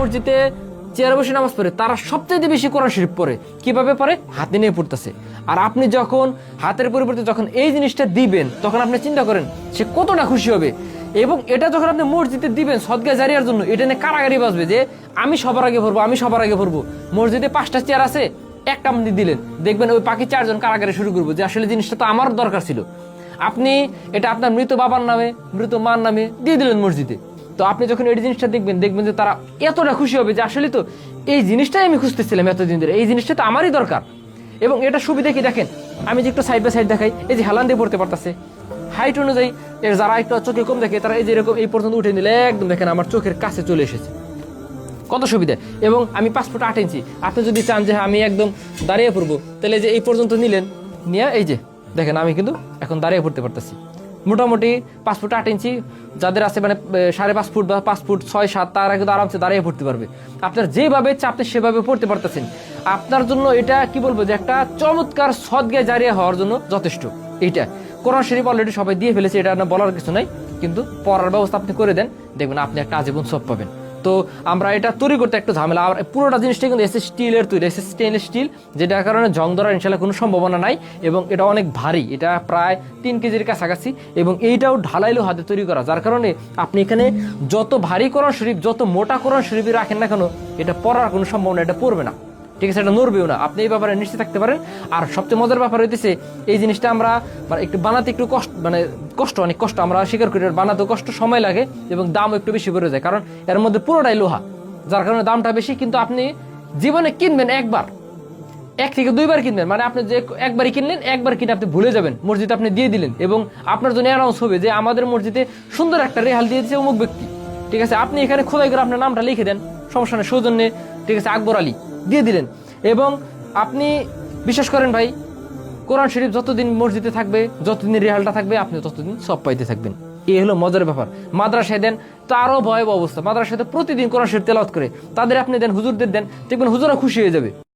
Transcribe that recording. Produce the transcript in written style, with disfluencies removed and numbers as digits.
মসজিদে চেয়ারে বসে নামাজ পড়ে তারা সবচেয়ে বেশি কোরআন শরীফ পড়ে। কিভাবে পড়ে? হাতে নিয়ে পড়তেছে। আর আপনি যখন হাতের পরিবর্তে যখন এই জিনিসটা দিবেন তখন আপনি চিন্তা করেন সে কতটা খুশি হবে। এবং এটা যখন আপনি মসজিদে দিবেন সদকা জারিয়ার জন্য, এটা নিয়ে কারাগারি বাজবে যে আমি সবার আগে ভরবো, আমি সবার আগে ভরবো। মসজিদে 5টা চেয়ার আছে, একটা আপনি দিলেন, দেখবেন ওই বাকি 4জন কারাগারি শুরু করবো যে আসলে জিনিসটা তো আমার দরকার ছিল। আপনি এটা আপনার মৃত বাবার নামে, মৃত মার নামে দিয়ে দিলেন মসজিদে। তো আপনি যখন এই জিনিসটা দেখবেন যে তারা এতটা খুশি হবে যে আসলে তো এই জিনিসটাই আমি খুঁজতেছিলাম এতদিন ধরে, এই জিনিসটা তো আমারই দরকার। এবং এটা সুবিধা কি দেখেন, আমি যে একটু সাইড বাই সাইড দেখাই, এই যে হেলান দিয়ে পড়তে পারতেছে। হাইট অনুযায়ী যারা একটু চোখে কম দেখে তারা এই যে এরকম এই পর্যন্ত উঠে নিলে একদম দেখেন আমার চোখের কাছে চলে এসেছে, কত সুবিধা। এবং আমি 5 ফুট 8 ইঞ্চি, আপনি যদি চান যে আমি একদম দাঁড়িয়ে পড়বো তাহলে যে এই পর্যন্ত নিলেন, নিয়ে এই যে দেখেন আমি কিন্তু এখন দাঁড়িয়ে পড়তে পারতেছি। মোটামুটি 5 ফুট 8 ইঞ্চি যাদের আছে মানে 5.5 ফুট বা 5 ফুট 6, 7 তারা কিন্তু আরামসে দাঁড়িয়ে পড়তে পারবে। আপনার যেভাবে চাপতে সেভাবে পড়তে পারতেছেন। আপনার জন্য এটা কি বলবো যে একটা চমৎকার সদকা জারিয়া হওয়ার জন্য যথেষ্ট। এইটা কোরআন শরীফ অলরেডি সবাই দিয়ে ফেলেছে, এটা না বলার কিছু নাই, কিন্তু পড়ার ব্যবস্থা আপনি করে দেন, দেখবেন আপনি একটা আজীবন সব পাবেন। তো আমরা এটা তৈরি করতে একটু ঝামেলা। আর পুরোটা জিনিসটা কিন্তু এসে স্টিলের তৈরি, এসে স্টেনলেস স্টিল, যেটার কারণে জং ধরার ইনশাল্লাহ কোনো সম্ভাবনা নাই। এবং এটা অনেক ভারী, এটা প্রায় 3 কেজির কাছাকাছি। এবং এইটাও ঢালাইলো হাতে তৈরি করা, যার কারণে আপনি এখানে যত ভারী কোরআন শরীফ, যত মোটা কোরআন শরীফ রাখেন না কেন, এটা পড়ার কোনো সম্ভাবনা, এটা পড়বে না, ঠিক আছে, এটা নড়বেও না, আপনি এই ব্যাপারে নিশ্চিত থাকতে পারেন। আর সবচেয়ে মজার ব্যাপার হইতেছে এই জিনিসটা আমরা একটু বানাতে একটু কষ্ট, অনেক কষ্ট আমরা স্বীকার করি, বানাতে কষ্ট, সময় লাগে এবং দামও একটু বেশি পড়ে যায়, কারণ এর মধ্যে পুরোটাই লোহা, যার কারণে দামটা বেশি। কিন্তু আপনি জীবনে কিনবেন একবার, 1 থেকে 2 বার কিনবেন, মানে আপনি যে একবারই কিনলেন, একবার কিনে আপনি ভুলে যাবেন, মসজিদে আপনি দিয়ে দিলেন এবং আপনার জন্য অ্যানাউন্স হবে যে আমাদের মসজিদে সুন্দর একটা রেহাল দিয়েছে অমুক ব্যক্তি, ঠিক আছে, আপনি এখানে খোদাই করে আপনার নামটা লিখে দেন, সমস্যা নেই, সৌজন্যে, ঠিক আছে, আকবর আলী দিয়ে দিলেন। এবং আপনি বিশ্বাস করেন ভাই, কোরআন শরীফ যতদিন মসজিদে থাকবে, যতদিন রেহালটা থাকবে, আপনি ততদিন সব পাইতে থাকবেন। এই হলো মজার ব্যাপার। মাদ্রাসায় দেন তারও ভয়াবহ অবস্থা, মাদ্রাসায় প্রতিদিন কোরআন শরীফ তেলাওয়াত করে তাদের আপনি দেন, হুজুরদের দেন, দেখবেন হুজুরা খুশি হয়ে যাবে।